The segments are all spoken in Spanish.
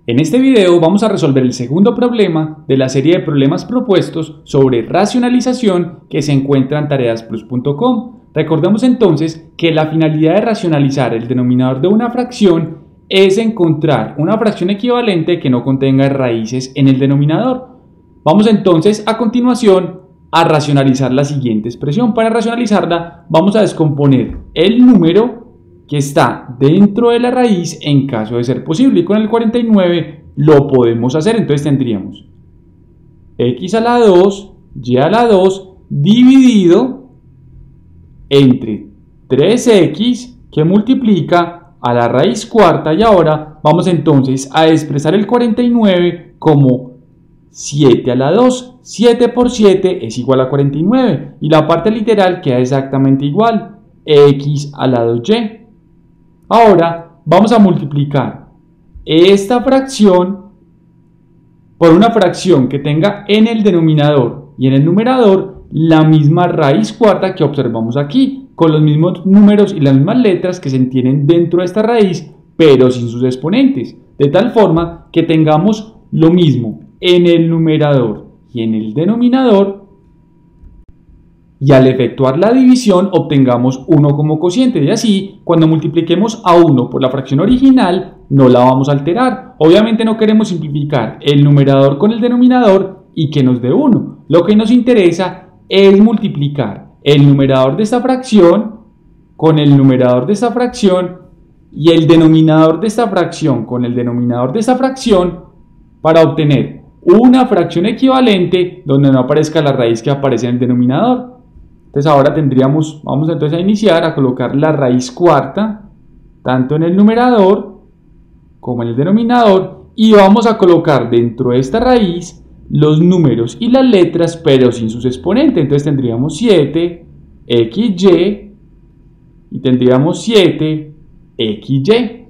En este video vamos a resolver el segundo problema de la serie de problemas propuestos sobre racionalización que se encuentra en tareasplus.com. Recordemos entonces que la finalidad de racionalizar el denominador de una fracción es encontrar una fracción equivalente que no contenga raíces en el denominador. Vamos entonces a continuación a racionalizar la siguiente expresión. Para racionalizarla vamos a descomponer el número que está dentro de la raíz en caso de ser posible, y con el 49 lo podemos hacer. Entonces tendríamos x a la 2, y a la 2 dividido entre 3x que multiplica a la raíz cuarta, y ahora vamos entonces a expresar el 49 como 7 a la 2. 7 por 7 es igual a 49 y la parte literal queda exactamente igual, x a la 2y. Ahora vamos a multiplicar esta fracción por una fracción que tenga en el denominador y en el numerador la misma raíz cuarta que observamos aquí, con los mismos números y las mismas letras que se tienen dentro de esta raíz, pero sin sus exponentes, de tal forma que tengamos lo mismo en el numerador y en el denominador, y al efectuar la división obtengamos 1 como cociente, y así cuando multipliquemos a 1 por la fracción original no la vamos a alterar. Obviamente no queremos simplificar el numerador con el denominador y que nos dé 1. Lo que nos interesa es multiplicar el numerador de esta fracción con el numerador de esta fracción y el denominador de esta fracción con el denominador de esta fracción para obtener una fracción equivalente donde no aparezca la raíz que aparece en el denominador. Entonces ahora vamos entonces a iniciar a colocar la raíz cuarta tanto en el numerador como en el denominador, y vamos a colocar dentro de esta raíz los números y las letras pero sin sus exponentes. Entonces tendríamos 7 xy y tendríamos 7 xy.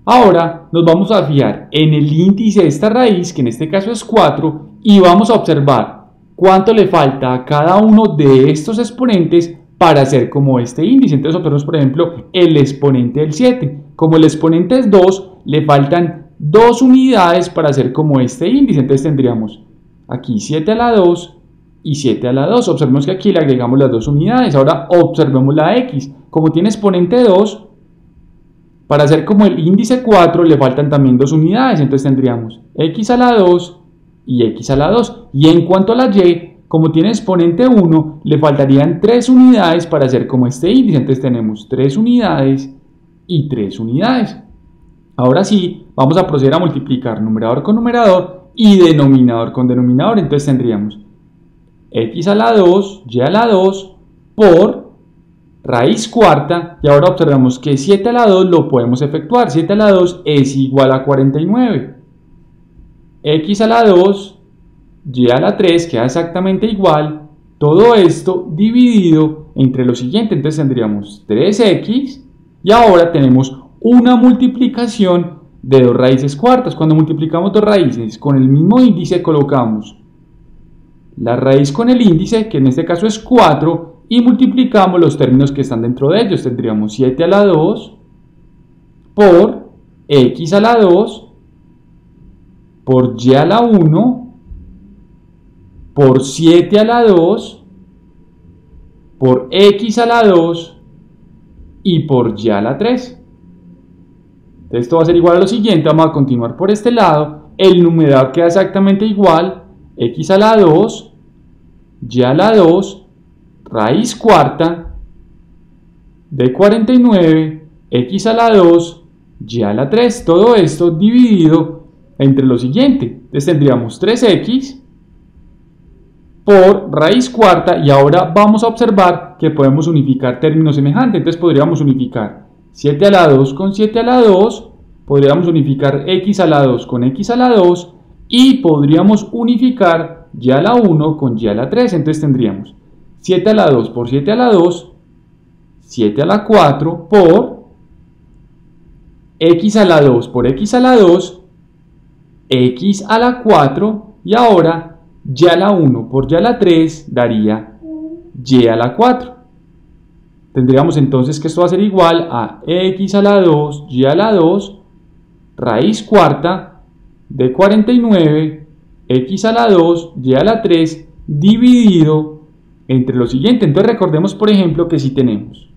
Ahora nos vamos a fijar en el índice de esta raíz, que en este caso es 4, y vamos a observar cuánto le falta a cada uno de estos exponentes para hacer como este índice. Entonces observamos, por ejemplo, el exponente del 7. Como el exponente es 2, le faltan 2 unidades para hacer como este índice. Entonces tendríamos aquí 7 a la 2 y 7 a la 2. Observemos que aquí le agregamos las 2 unidades. Ahora observemos la x. Como tiene exponente 2, para hacer como el índice 4 le faltan también 2 unidades. Entonces tendríamos x a la 2 y x a la 2. Y en cuanto a la y, como tiene exponente 1, le faltarían 3 unidades para hacer como este índice. Entonces tenemos 3 unidades y 3 unidades. Ahora sí, vamos a proceder a multiplicar numerador con numerador y denominador con denominador. Entonces tendríamos x a la 2, y a la 2 por raíz cuarta, y ahora observamos que 7 a la 2 lo podemos efectuar. 7 a la 2 es igual a 49. X a la 2, y a la 3 queda exactamente igual, todo esto dividido entre lo siguiente. Entonces tendríamos 3x, y ahora tenemos una multiplicación de dos raíces cuartas. Cuando multiplicamos dos raíces con el mismo índice, colocamos la raíz con el índice, que en este caso es 4, y multiplicamos los términos que están dentro de ellos. Tendríamos 7 a la 2 por x a la 2 por y a la 1 por 7 a la 2 por x a la 2 y por y a la 3. Entonces esto va a ser igual a lo siguiente. Vamos a continuar por este lado. El numerador queda exactamente igual, x a la 2, y a la 2, raíz cuarta de 49, x a la 2, y a la 3. Todo esto dividido entre lo siguiente. Entonces tendríamos 3x por raíz cuarta, y ahora vamos a observar que podemos unificar términos semejantes. Entonces podríamos unificar 7 a la 2 con 7 a la 2, podríamos unificar x a la 2 con x a la 2, y podríamos unificar y a la 1 con y a la 3. Entonces tendríamos 7 a la 2 por 7 a la 2, 7 a la 4 por x a la 2 por x a la 2, x a la 4, y ahora y a la 1 por y a la 3 daría y a la 4. Tendríamos entonces que esto va a ser igual a x a la 2, y a la 2, raíz cuarta de 49, x a la 2, y a la 3, dividido entre lo siguiente. Entonces recordemos, por ejemplo, que si tenemos,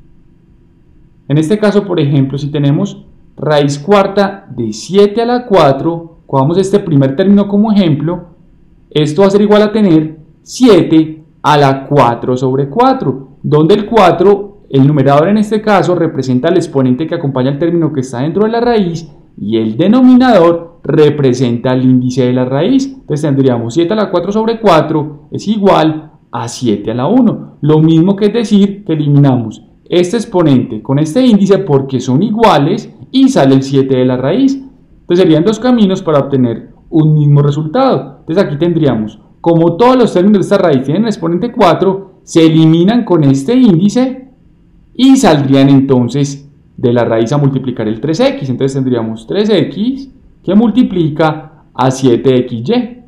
en este caso, por ejemplo, si tenemos raíz cuarta de 7 a la 4, cogamos este primer término como ejemplo, esto va a ser igual a tener 7 a la 4 sobre 4, donde el 4, el numerador en este caso, representa el exponente que acompaña el término que está dentro de la raíz, y el denominador representa el índice de la raíz. Entonces tendríamos 7 a la 4 sobre 4 es igual a 7 a la 1. Lo mismo que es decir que eliminamos este exponente con este índice porque son iguales y sale el 7 de la raíz. Entonces serían dos caminos para obtener un mismo resultado. Entonces aquí tendríamos, como todos los términos de esta raíz tienen el exponente 4, se eliminan con este índice y saldrían entonces de la raíz a multiplicar el 3x. Entonces tendríamos 3x que multiplica a 7xy.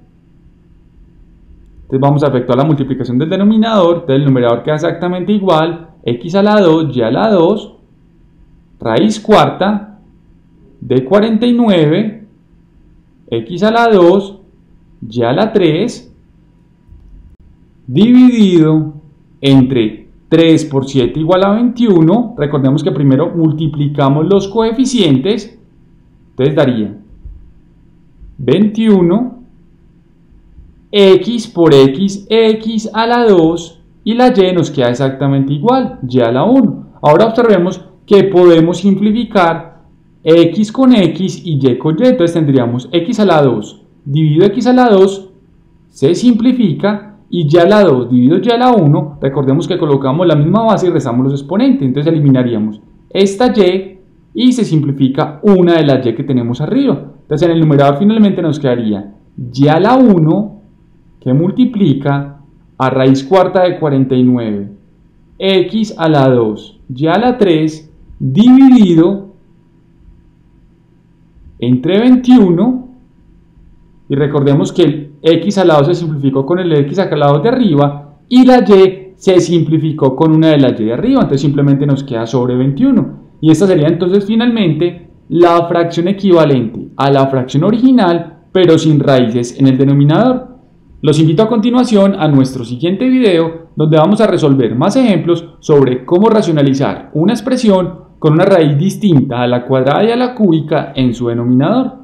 Entonces vamos a efectuar la multiplicación del denominador. Entonces el numerador queda exactamente igual, x a la 2, y a la 2, raíz cuarta de 49, x a la 2, y a la 3, dividido entre 3 por 7 igual a 21. Recordemos que primero multiplicamos los coeficientes. Entonces daría 21, x por x, x a la 2, y la y nos queda exactamente igual, y a la 1. Ahora observemos que podemos simplificar x con x y y con y. Entonces tendríamos x a la 2 dividido x a la 2 se simplifica, y y a la 2 dividido y a la 1, recordemos que colocamos la misma base y restamos los exponentes. Entonces eliminaríamos esta y se simplifica una de las y que tenemos arriba. Entonces en el numerador finalmente nos quedaría y a la 1 que multiplica a raíz cuarta de 49, x a la 2, y a la 3, dividido entre 21, y recordemos que el x al lado se simplificó con el x al lado de arriba, y la y se simplificó con una de las y de arriba, entonces simplemente nos queda sobre 21, y esta sería entonces finalmente la fracción equivalente a la fracción original, pero sin raíces en el denominador. Los invito a continuación a nuestro siguiente video, donde vamos a resolver más ejemplos sobre cómo racionalizar una expresión con una raíz distinta a la cuadrada y a la cúbica en su denominador.